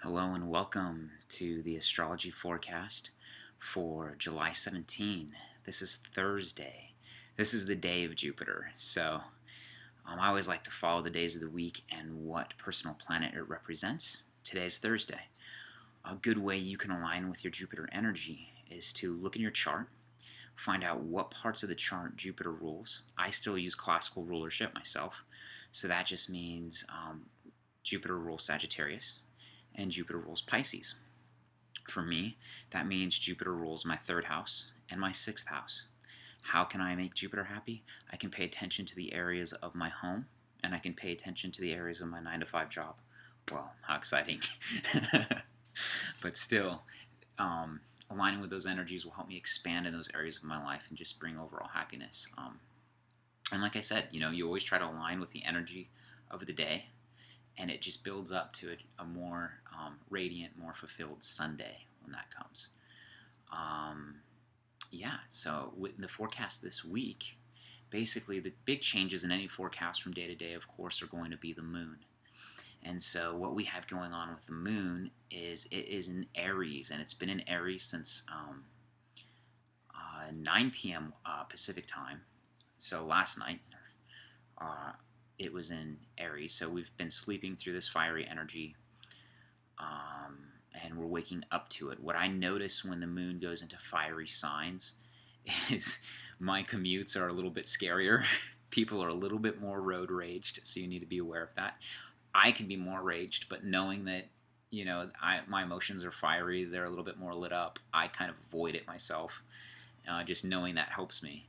Hello and welcome to the astrology forecast for July 17. This is Thursday. This is the day of Jupiter. I always like to follow the days of the week and what personal planet it represents. Today is Thursday. A good way you can align with your Jupiter energy is to look in your chart, find out what parts of the chart Jupiter rules. I still use classical rulership myself, so that just means Jupiter rules Sagittarius and Jupiter rules Pisces. For me, that means Jupiter rules my third house and my sixth house. How can I make Jupiter happy? I can pay attention to the areas of my home, and I can pay attention to the areas of my 9 to 5 job. Well, how exciting. But still, aligning with those energies will help me expand in those areas of my life and just bring overall happiness. And like I said, you always try to align with the energy of the day, and it just builds up to a more radiant, more fulfilled Sunday when that comes. So with the forecast this week, basically the big changes in any forecast from day to day, of course, are going to be the moon. And so what we have going on with the moon is it is in Aries, and it's been in Aries since 9 p.m. Pacific time. So last night, it was in Aries, so we've been sleeping through this fiery energy, and we're waking up to it. What I notice when the moon goes into fiery signs is my commutes are a little bit scarier. People are a little bit more road raged, so you need to be aware of that. I can be more raged, but knowing that my emotions are fiery, they're a little bit more lit up, I kind of avoid it myself. Just knowing that helps me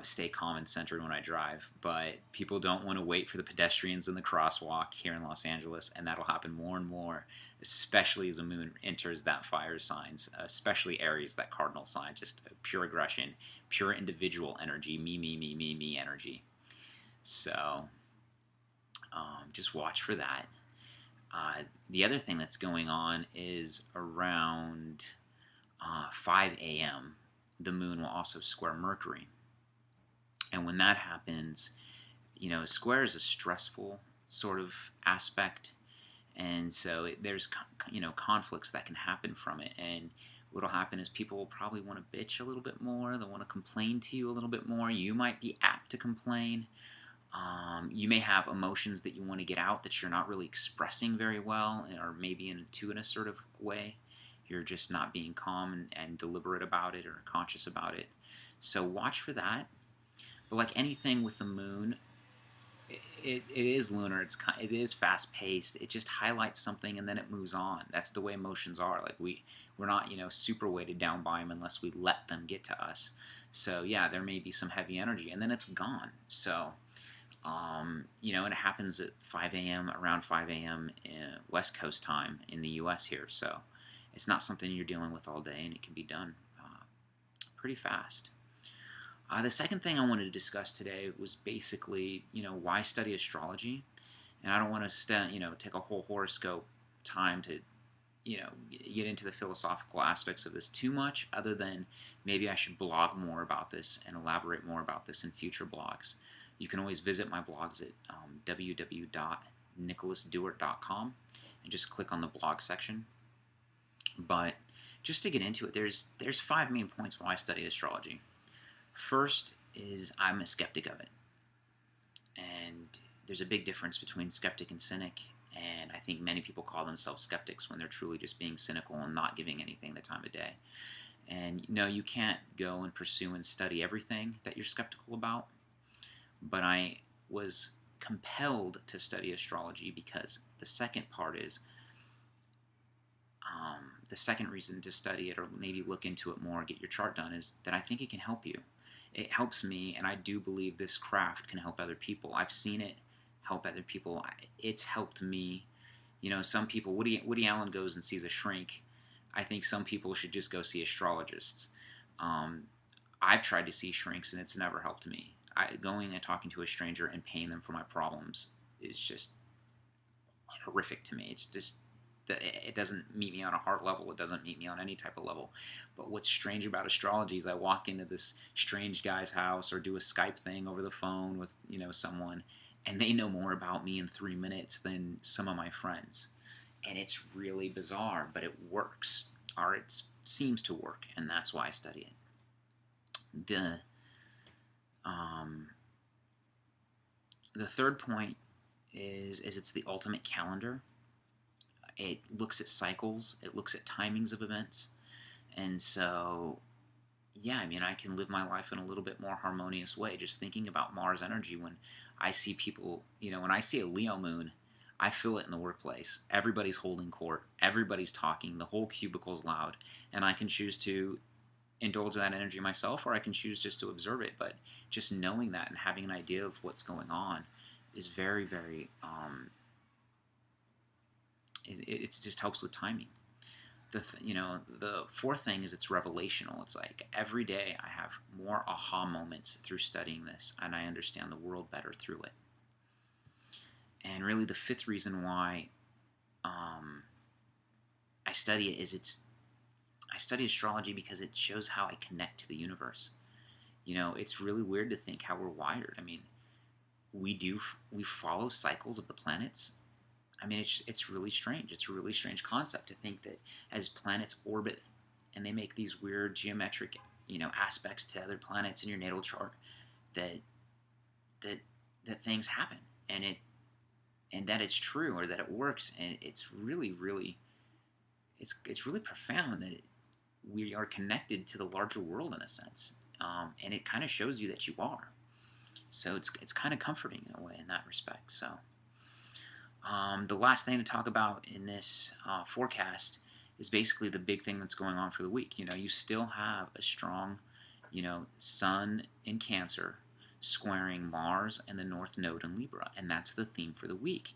stay calm and centered when I drive. But people don't want to wait for the pedestrians in the crosswalk here in Los Angeles, and that'll happen more and more, especially as the moon enters that fire signs, especially Aries, that cardinal sign, just pure aggression, pure individual energy, me energy. So just watch for that. The other thing that's going on is around 5 a.m., the moon will also square Mercury. And when that happens, a square is a stressful sort of aspect, and so there's conflicts that can happen from it. And what'll happen is people will probably want to bitch a little bit more. They'll want to complain to you a little bit more. You might be apt to complain. You may have emotions that you want to get out that you're not really expressing very well, or maybe in a sort of way. You're just not being calm and deliberate about it or conscious about it. So watch for that. But like anything with the moon, it is lunar. It is fast paced. It just highlights something and then it moves on. That's the way emotions are. Like we're not super weighted down by them unless we let them get to us. So yeah, there may be some heavy energy and then it's gone. So and it happens at 5 a.m. around 5 a.m. West Coast time in the U.S. here. So it's not something you're dealing with all day, and it can be done pretty fast. The second thing I wanted to discuss today was basically, why study astrology? And I don't want to take a whole horoscope time to, get into the philosophical aspects of this too much, other than maybe I should blog more about this and elaborate more about this in future blogs. You can always visit my blogs at www.nicholasdewart.com and just click on the blog section. But just to get into it, there's 5 main points why I study astrology. First is I'm a skeptic of it. And there's a big difference between skeptic and cynic, and I think many people call themselves skeptics when they're truly just being cynical and not giving anything the time of day. And you can't go and pursue and study everything that you're skeptical about, but I was compelled to study astrology because the second part is the second reason to study it or maybe look into it more, get your chart done, is that I think it can help you. It helps me, and I do believe this craft can help other people. I've seen it help other people. It's helped me. Some people, Woody Allen goes and sees a shrink. I think some people should just go see astrologists. I've tried to see shrinks, and it's never helped me. Going and talking to a stranger and paying them for my problems is just horrific to me. It's just it doesn't meet me on a heart level. It doesn't meet me on any type of level. But what's strange about astrology is I walk into this strange guy's house or do a Skype thing over the phone with someone, and they know more about me in 3 minutes than some of my friends. and it's really bizarre, but it works, or it seems to work, and that's why I study it. Um, the third point is it's the ultimate calendar. It looks at cycles, it looks at timings of events, and so yeah, I mean, I can live my life in a little bit more harmonious way. Just thinking about Mars energy, when I see people, when I see a Leo moon, I feel it in the workplace. Everybody's holding court, everybody's talking, the whole cubicle's loud, and I can choose to indulge that energy myself, or I can choose just to observe it. But just knowing that and having an idea of what's going on is very, very, it just helps with timing. The fourth thing is it's revelational. It's like every day I have more aha moments through studying this, and I understand the world better through it. And really, the fifth reason why I study it is I study astrology because it shows how I connect to the universe. It's really weird to think how we're wired. I mean, we follow cycles of the planets. I mean, it's really strange. It's a really strange concept to think that as planets orbit and they make these weird geometric, aspects to other planets in your natal chart, that that things happen, and that it's true, or that it works, and it's really, really, it's really profound that we are connected to the larger world in a sense, and it kind of shows you that you are. So it's kind of comforting in a way in that respect. So. The last thing to talk about in this forecast is basically the big thing that's going on for the week. You still have a strong, Sun in Cancer squaring Mars and the North Node in Libra, and that's the theme for the week.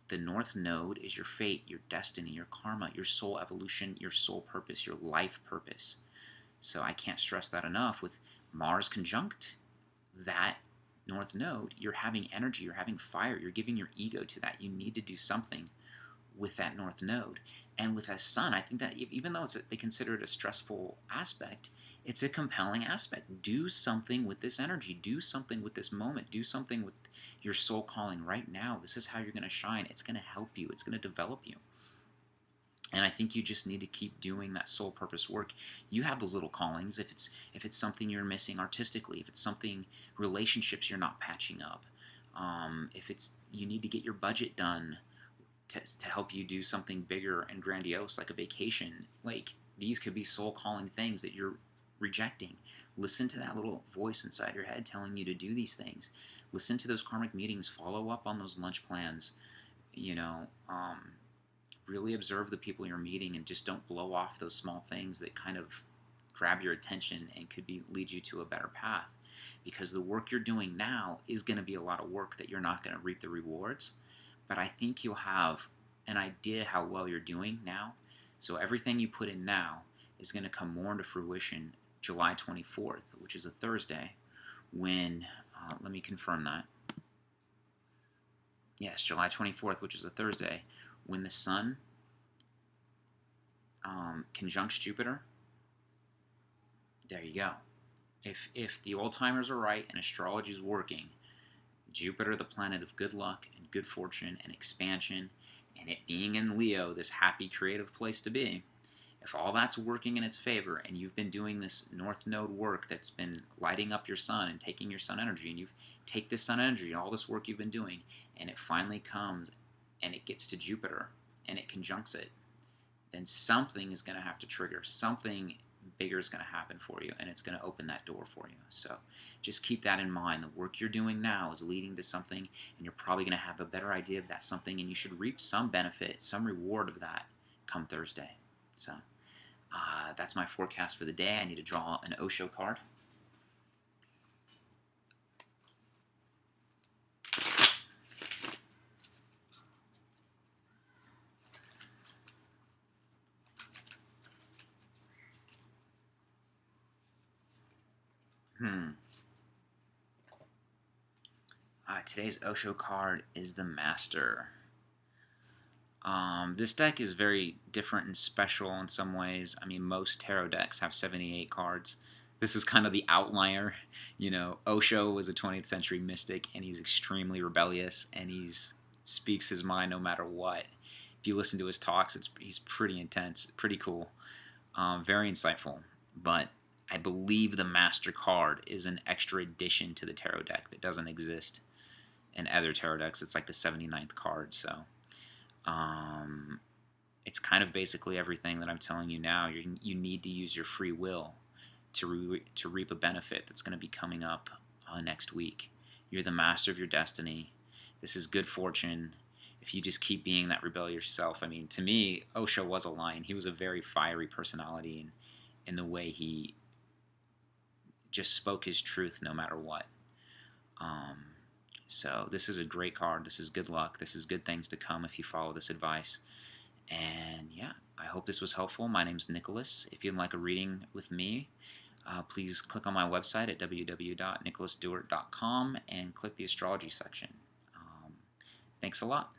The North Node is your fate, your destiny, your karma, your soul evolution, your soul purpose, your life purpose. So I can't stress that enough. With Mars conjunct that North Node, you're having energy, you're having fire, you're giving your ego to that. You need to do something with that North Node. And with a Sun, I think that even though they consider it a stressful aspect, it's a compelling aspect. Do something with this energy. Do something with this moment. Do something with your soul calling right now. This is how you're going to shine. It's going to help you. It's going to develop you. And I think you just need to keep doing that soul purpose work. You have those little callings. If it's something you're missing artistically, if it's something, relationships you're not patching up, if it's you need to get your budget done to help you do something bigger and grandiose like a vacation, like these could be soul calling things that you're rejecting. Listen to that little voice inside your head telling you to do these things. Listen to those karmic meetings. Follow up on those lunch plans. Really observe the people you're meeting, and just don't blow off those small things that kind of grab your attention and could lead you to a better path. Because the work you're doing now is going to be a lot of work that you're not going to reap the rewards, but I think you'll have an idea how well you're doing now. So everything you put in now is going to come more into fruition July 24th, which is a Thursday, when, let me confirm that. Yes, July 24th, which is a Thursday, when the Sun conjuncts Jupiter. There you go. If the old timers are right and astrology is working, Jupiter, the planet of good luck and good fortune and expansion, and it being in Leo, this happy, creative place to be, if all that's working in its favor, and you've been doing this North Node work that's been lighting up your Sun and taking your Sun energy, and you take this Sun energy and all this work you've been doing, and it finally comes and it gets to Jupiter and it conjuncts it, then something is going to have to trigger. Something bigger is going to happen for you, and it's going to open that door for you. So just keep that in mind. The work you're doing now is leading to something, and you're probably going to have a better idea of that something, and you should reap some benefit, some reward of that come Thursday. So that's my forecast for the day. I need to draw an Osho card. Today's Osho card is the Master. This deck is very different and special in some ways. I mean, most tarot decks have 78 cards. This is kind of the outlier. Osho was a 20th century mystic, and he's extremely rebellious, and he speaks his mind no matter what. if you listen to his talks, he's pretty intense, pretty cool, very insightful. But I believe the Master card is an extra addition to the tarot deck that doesn't exist in other tarot decks. It's like the 79th card, so it's kind of basically everything that I'm telling you now. You need to use your free will to reap a benefit that's going to be coming up next week. You're the master of your destiny. This is good fortune. If you just keep being that rebellious self. I mean, to me, Osho was a lion. He was a very fiery personality in the way he just spoke his truth no matter what. So this is a great card. This is good luck. This is good things to come if you follow this advice. And yeah, I hope this was helpful. My name's Nicholas. If you'd like a reading with me, please click on my website at www.nicholasdewart.com and click the astrology section. Thanks a lot.